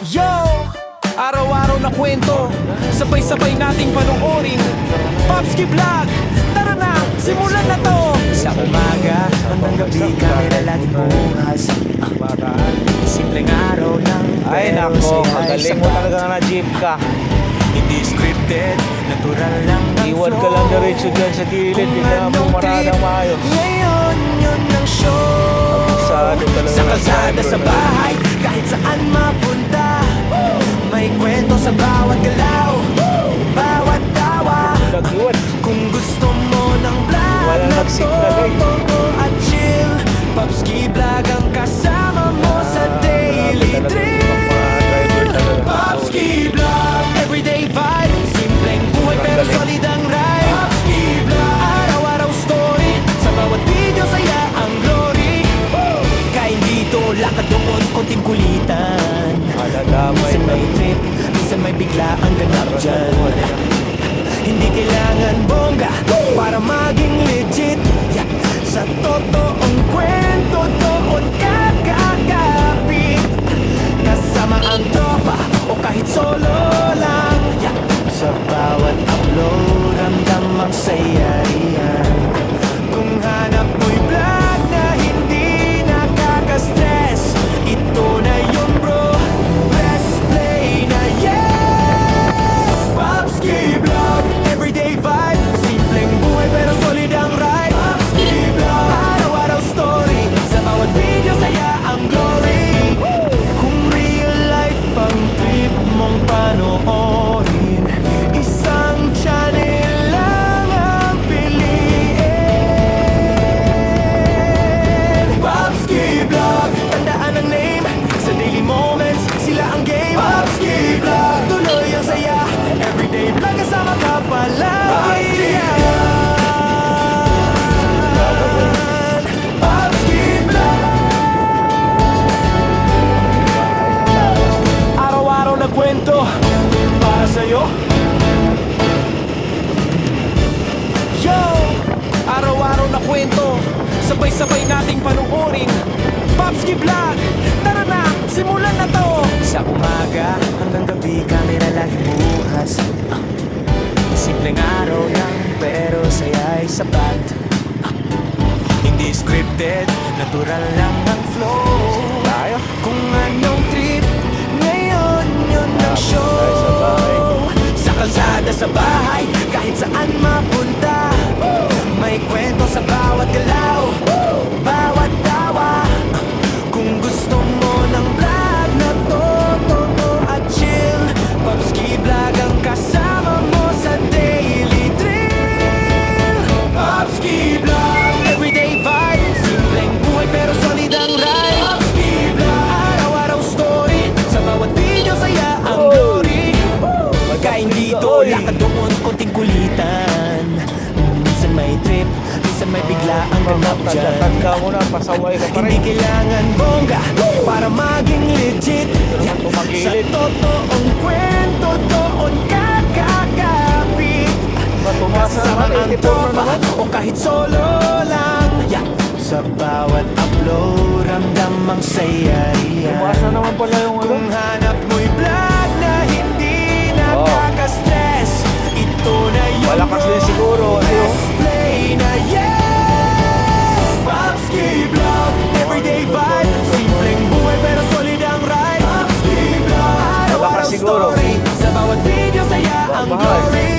Yo! Araw-araw na kwento, sabay-sabay nating panoorin. Popski Vlog, tara na, simulan na to. Sa umaga hanggang gabi, kamera laging bukas. Simpleng araw lang, Ay pero nako, saya ay magaling mo sapat. talaga na jeep ka. Hindi scripted, natural lang ang Iwan ka flow. lang diretso dyan sa gilid, hindi na mo maradang maayos. Ngayon, yun ang show. Abusado talaga Sa ng kalsada, driver sa talaga. bahay, kahit saan mapunta. May kwento sa bawat galaw, bawat tawa. Nag-iwan. Kung gusto mo ng vlog Walang na nagsignal, eh. totoo at chill, Popski Vlog ang kasama mo sa daily Talaga thrill. yung mga driver talaga. Popski Vlog, everyday vibe, simpleng buhay pero Galing. solid ang ride. Popski Vlog, araw-araw story, sa bawat video saya ang glory. Kain dito, lakad doon, konting kulitan. Madadamay Minsan may trip, minsan may bigla ang ganap dyan. Hindi kailangan bongga para maging legit. Yeah. Sa totoong kwento doon kakakapit, kasama ang tropa o kahit solo lang. Yeah. Sa bawat upload, ramdam ang saya riyan. Kung hanap mo'y vlog na hindi nakaka-stress, ito na yun bro, press play na yes. Popski Vlog, everyday vibe, simpleng buhay pero solid ang ride. Popski Vlog, araw-araw story, sa bawat video saya ang glory. Kung real life ang trip mong panoorin, isang channel lang ang piliin. Popski Vlog, tandaan ang name, sa daily moments, sila ang game. Popski Vlog, tuloy ang saya, everyday vlog kasama ka palagi. Popski Vlog, araw-araw na kwento para sa'yo. Yo! Araw-araw na kwento, sabay-sabay nating panoorin. Popski Vlog, tara na, simulan na to. Sa umaga hanggang gabi, kamera laging bukas. Simpleng araw lang, pero saya ay sapat. Hindi scripted, natural lang ang flow. Tayo. Kung anong trip, ngayon yun ang show. Tayo sa bahay. Sa kalsada, sa bahay, kahit saan mapunta. May kwento sa bawat galaw, bawat tawa. Kung gusto mo ng vlog na totoo at chill, Popski Vlog ang kasama mo sa daily thrill. Popski Vlog, everyday vibe, simpleng buhay pero solid ang ride. Popski Vlog, araw-araw story, sa bawat video saya ang glory. Kain dito, lakad doon, konting kulitan. Minsan may trip, minsan may bigla ang ganap dyan. Tagka mo na, pasaway ka pa Hindi rin. kailangan bongga para maging legit. Naman Sa tumagilid. totoong kwento doon kakakapit, Tumasa kasama naman, ang itipo tropa naman. o kahit solo lang. Yeah. Sa bawat upload, ramdam ang saya riyan. Tumasa naman pala yung ano. Kung hanap mo'y vlog na hindi nakaka-stress, ito na yun Malakas bro, din siguro, ano yun? press play na yes. Popski Vlog, everyday vibe, simpleng buhay pero solid ang ride. Popski Vlog, araw-araw Malakas siguro. story, sa bawat video saya ang Bahay. glory.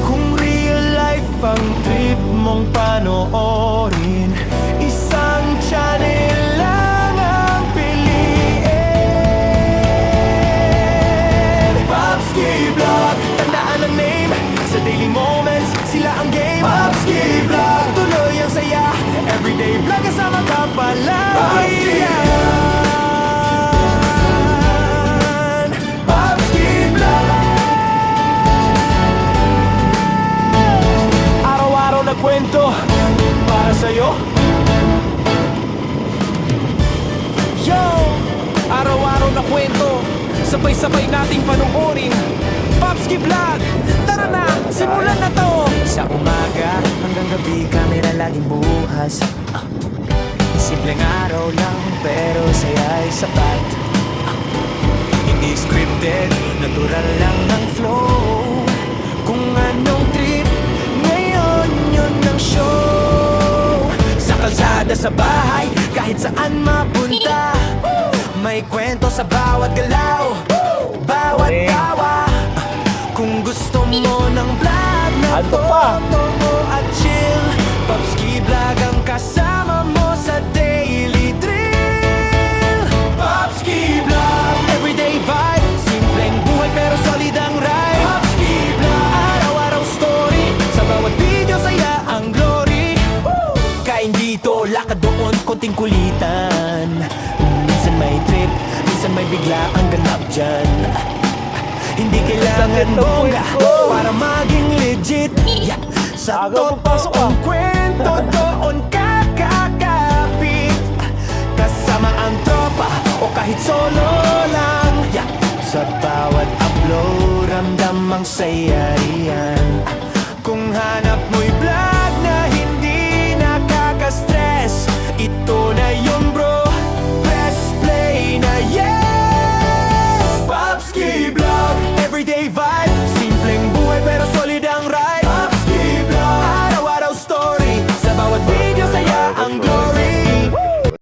Kung real life ang trip mong panoorin, isang channel lang ang piliin. Popski Vlog, tandaan ang name, sa daily moments, sila ang game. Popski Vlog, tuloy ang saya, everyday vlog kasama ka palagi. Yan. Popski Vlog, araw-araw na kwento para sa'yo. Yo! Araw-araw na kwento, sabay-sabay nating panoorin. Popski Vlog, tara na, simulan na to. Sa umaga hanggang gabi, kamera laging bukas. Simpleng araw lang pero saya ay sapat. scripted, natural lang ang flow. Kung anong trip, ngayon yun ang show. Sa kalsada, sa bahay, kahit saan mapunta, may kwento sa bawat galaw, bawat tawa. Kung gusto mo ng vlog na Ano pa? totoo at chill, Popski Vlog ang kasama mo sa daily drill. Popski Vlog, everyday vibe, simpleng buhay pero solid ang ride. Popski Vlog, araw-araw story, sa bawat video saya ang glory. Kain dito, lakad doon, konting kulitan. Minsan may trip, minsan may bigla ang ganap dyan. Hindi kailangan Sakit ng bongga puwit ko. para maging legit. Yeah. Sa Aga magpasok totoong kwento doon kakakapit, kasama ang tropa o kahit solo lang. Yeah. Sa bawat upload, ramdam ang saya riyan.